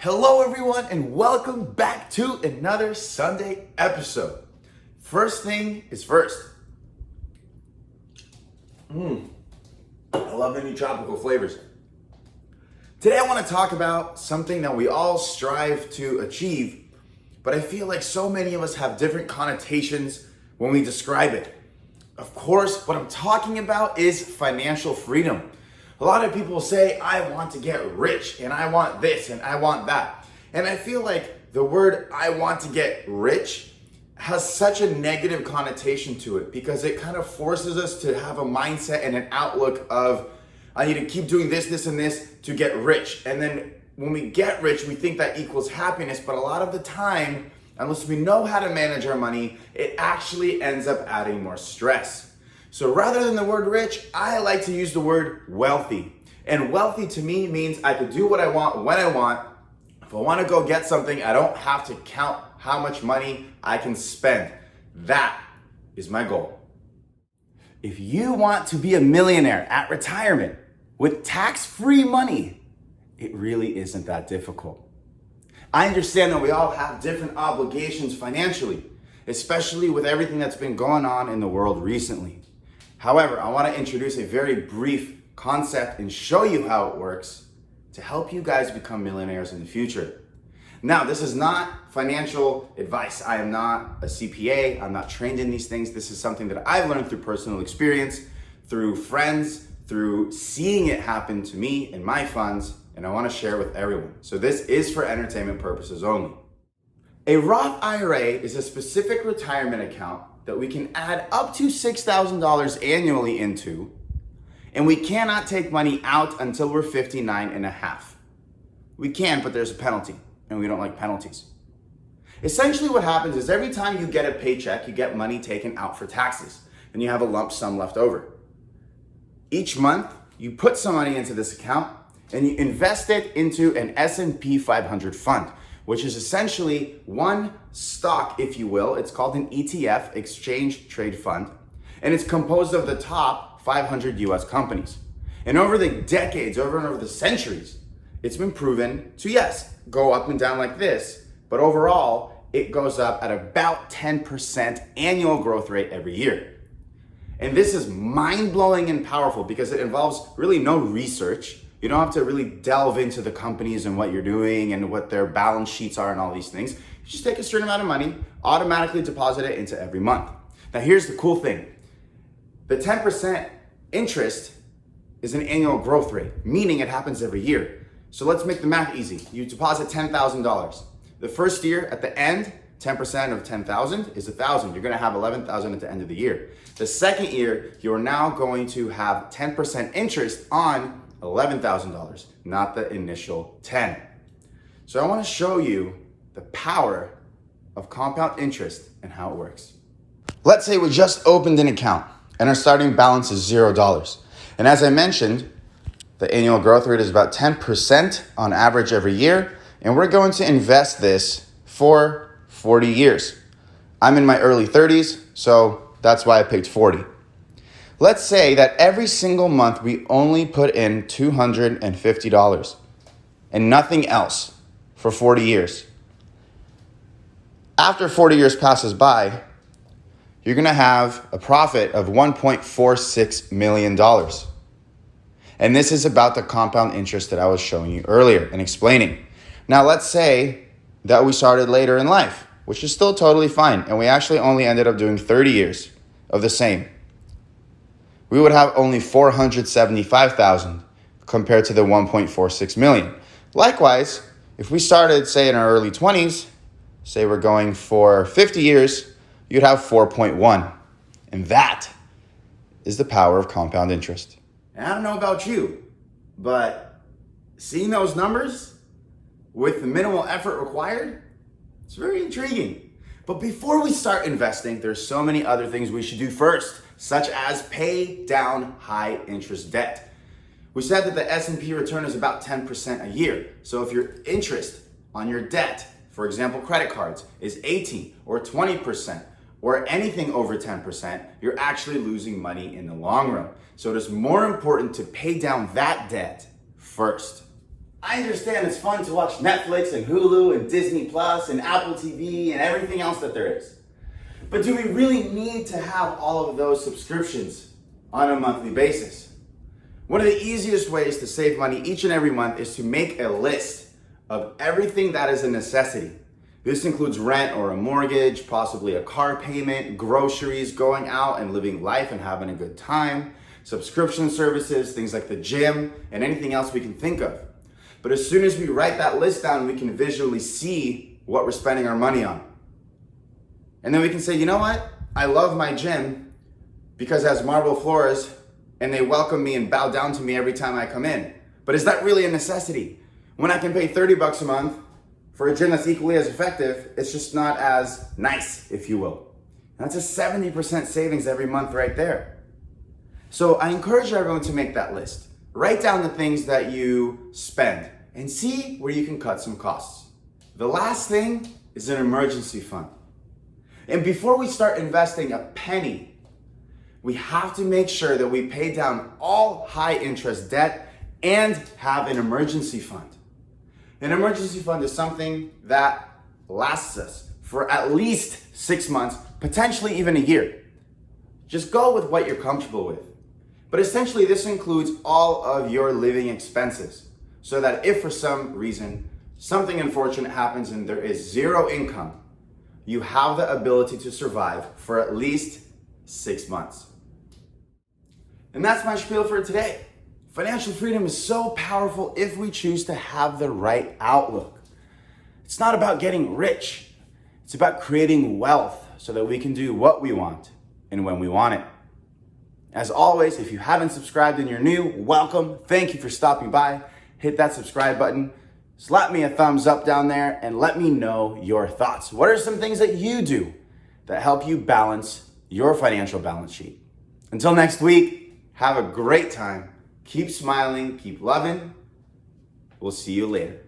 Hello everyone and welcome back to another Sunday episode. First thing is first. I love the new tropical flavors. Today I want to talk about something that we all strive to achieve, but I feel like so many of us have different connotations when we describe it. Of course, what I'm talking about is financial freedom. A lot of people say, I want to get rich and I want this and I want that. And I feel like the word I want to get rich has such a negative connotation to it because it kind of forces us to have a mindset and an outlook of, I need to keep doing this, this, and this to get rich. And then when we get rich, we think that equals happiness. But a lot of the time, unless we know how to manage our money, it actually ends up adding more stress. So rather than the word rich, I like to use the word wealthy. And wealthy to me means I could do what I want when I want. If I want to go get something, I don't have to count how much money I can spend. That is my goal. If you want to be a millionaire at retirement with tax-free money, it really isn't that difficult. I understand that we all have different obligations financially, especially with everything that's been going on in the world recently. However, I want to introduce a very brief concept and show you how it works to help you guys become millionaires in the future. Now, this is not financial advice. I am not a CPA. I'm not trained in these things. This is something that I've learned through personal experience, through friends, through seeing it happen to me and my funds, and I want to share it with everyone. So this is for entertainment purposes only. A Roth IRA is a specific retirement account that we can add up to $6,000 annually into, and we cannot take money out until we're 59 and a half. We can, but there's a penalty, and we don't like penalties. Essentially what happens is every time you get a paycheck, you get money taken out for taxes, and you have a lump sum left over. Each month, you put some money into this account, and you invest it into an S&P 500 fund, which is essentially one stock, if you will. It's called an ETF, Exchange Trade Fund, and it's composed of the top 500 US companies. And over the decades, over the centuries, it's been proven to, yes, go up and down like this, but overall, it goes up at about 10% annual growth rate every year. And this is mind-blowing and powerful because it involves really no research. You don't have to really delve into the companies and what you're doing and what their balance sheets are and all these things. You just take a certain amount of money, automatically deposit it into every month. Now here's the cool thing. The 10% interest is an annual growth rate, meaning it happens every year. So let's make the math easy. You deposit $10,000. The first year at the end, 10% of 10,000 is 1,000. You're gonna have 11,000 at the end of the year. The second year, you're now going to have 10% interest on $11,000, not the initial 10. So I want to show you the power of compound interest and how it works. Let's say we just opened an account and our starting balance is $0. And as I mentioned, the annual growth rate is about 10% on average every year. And we're going to invest this for 40 years. I'm in my early 30s, so that's why I picked 40. Let's say that every single month we only put in $250 and nothing else for 40 years. After 40 years passes by, you're gonna have a profit of $1.46 million. And this is about the compound interest that I was showing you earlier and explaining. Now let's say that we started later in life, which is still totally fine, and we actually only ended up doing 30 years of the same. We would have only $475,000 compared to the $1.46 million. Likewise, if we started, say, in our early 20s, say we're going for 50 years, you'd have 4.1. And that is the power of compound interest. And I don't know about you, but seeing those numbers with the minimal effort required, it's very intriguing. But before we start investing, there's so many other things we should do first, such as pay down high interest debt. We said that the S&P return is about 10% a year. So if your interest on your debt, for example, credit cards, is 18 or 20% or anything over 10%, you're actually losing money in the long run. So it is more important to pay down that debt first. I understand it's fun to watch Netflix and Hulu and Disney Plus and Apple TV and everything else that there is. But do we really need to have all of those subscriptions on a monthly basis? One of the easiest ways to save money each and every month is to make a list of everything that is a necessity. This includes rent or a mortgage, possibly a car payment, groceries, going out and living life and having a good time, subscription services, things like the gym, and anything else we can think of. But as soon as we write that list down, we can visually see what we're spending our money on. And then we can say, you know what? I love my gym because it has marble floors and they welcome me and bow down to me every time I come in. But is that really a necessity? When I can pay $30 a month for a gym that's equally as effective, it's just not as nice, if you will. And that's a 70% savings every month right there. So I encourage everyone to make that list. Write down the things that you spend and see where you can cut some costs. The last thing is an emergency fund. And before we start investing a penny, we have to make sure that we pay down all high interest debt and have an emergency fund. An emergency fund is something that lasts us for at least 6 months, potentially even a year. Just go with what you're comfortable with. But essentially, this includes all of your living expenses so that if for some reason something unfortunate happens and there is zero income, you have the ability to survive for at least 6 months. And that's my spiel for today. Financial freedom is so powerful if we choose to have the right outlook. It's not about getting rich. It's about creating wealth so that we can do what we want and when we want it. As always, if you haven't subscribed and you're new, welcome. Thank you for stopping by. Hit that subscribe button. Slap me a thumbs up down there and let me know your thoughts. What are some things that you do that help you balance your financial balance sheet? Until next week, have a great time. Keep smiling, keep loving. We'll see you later.